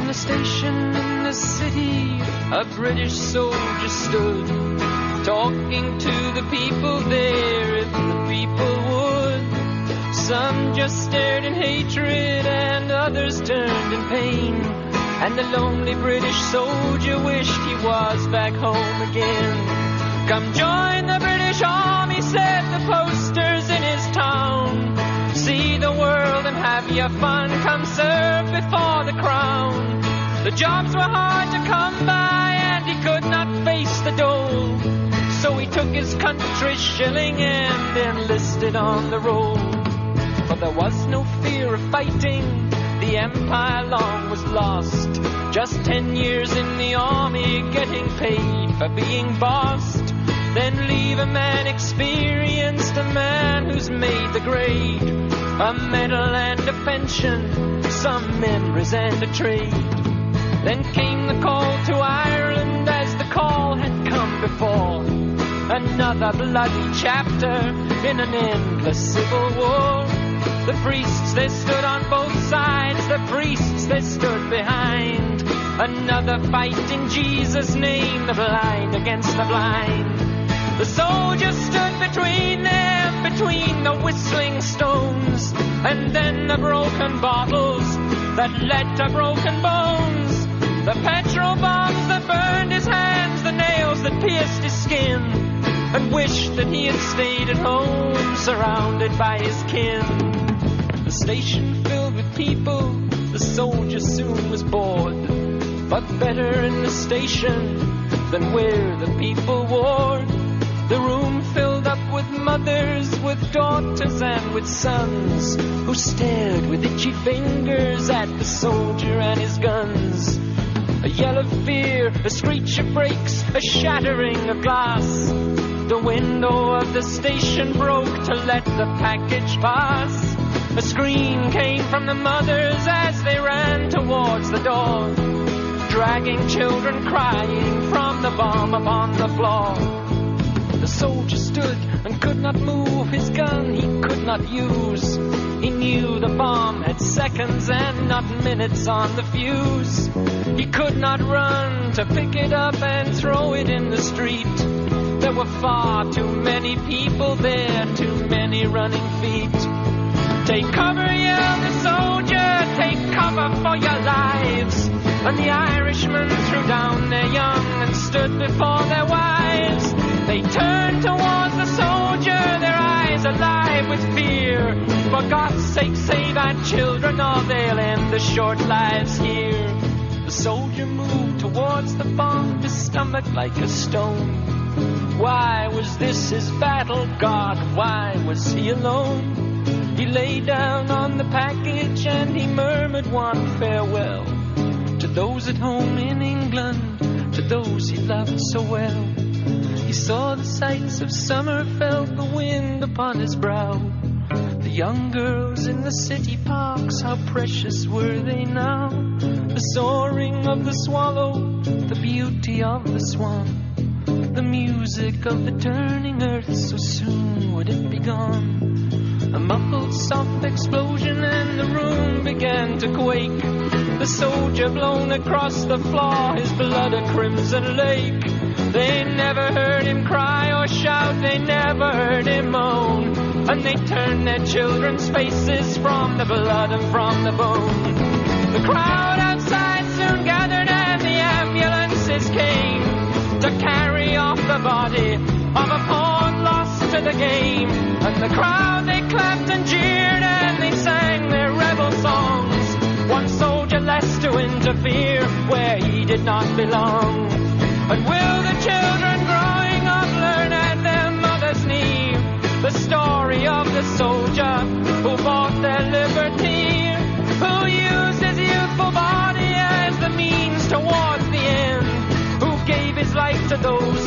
the station in the city, a British soldier stood, talking to the people there if the people would. Some just stared in hatred and others turned in pain, and the lonely British soldier wished he was back home again. Come join the British Army, said the posters in his town. See the world and have your fun, come serve before the crown. The jobs were hard to come by and he could not face the dole, so he took his country's shilling and enlisted on the roll. But there was no fear of fighting, the empire long was lost. Just 10 years in the army, getting paid for being bossed. Then leave a man experienced, a man who's made the grade, a medal and a pension, some memories and a trade. Then came the call to Ireland as the call had come before. Another bloody chapter in an endless civil war. The priests, they stood on both sides, the priests, they stood behind. Another fight in Jesus' name, the blind against the blind. The soldiers stood between them, between the whistling stones, and then the broken bottles that led to broken bones. The petrol bombs that burned his hands, the nails that pierced his skin, and wished that he had stayed at home, surrounded by his kin. The station filled with people, the soldier soon was bored, but better in the station than where the people warred. The room filled up with mothers, with daughters and with sons, who stared with itchy fingers at the soldier and his guns. A yell of fear, a screech of brakes, a shattering of glass. The window of the station broke to let the package pass. A scream came from the mothers as they ran towards the door, dragging children crying from the bomb upon the floor. The soldier stood and could not move, his gun he could not use. He knew the bomb had seconds and not minutes on the fuse. He could not run to pick it up and throw it in the street. There were far too many people there, too many running feet. Take cover, yelled the soldier, take cover for your lives. And the Irishmen threw down their young and stood before their wives. They turned towards the soldier, their eyes alive with fear. For God's sake, save our children, or they'll end the short lives here. The soldier moved towards the bomb, his stomach like a stone. Why was this his battle, God? Why was he alone? He lay down on the package and he murmured one farewell to those at home in England, to those he loved so well. He saw the sights of summer, felt the wind upon his brow. The young girls in the city parks, how precious were they now. The soaring of the swallow, the beauty of the swan, the music of the turning earth, so soon would it be gone. A muffled soft explosion and the room began to quake. The soldier blown across the floor, his blood a crimson lake. They never heard him cry or shout, they never heard him moan. And they turned their children's faces from the blood and from the bone. The crowd outside soon gathered and the ambulances came to carry off the body of a pawn lost to the game. And the crowd, they clapped and jeered and they sang their rebel songs. One soldier less to interfere where he did not belong. And will the children growing up learn at their mother's knee the story of the soldier who bought their liberty, who used his youthful body as the means towards the end, who gave his life to those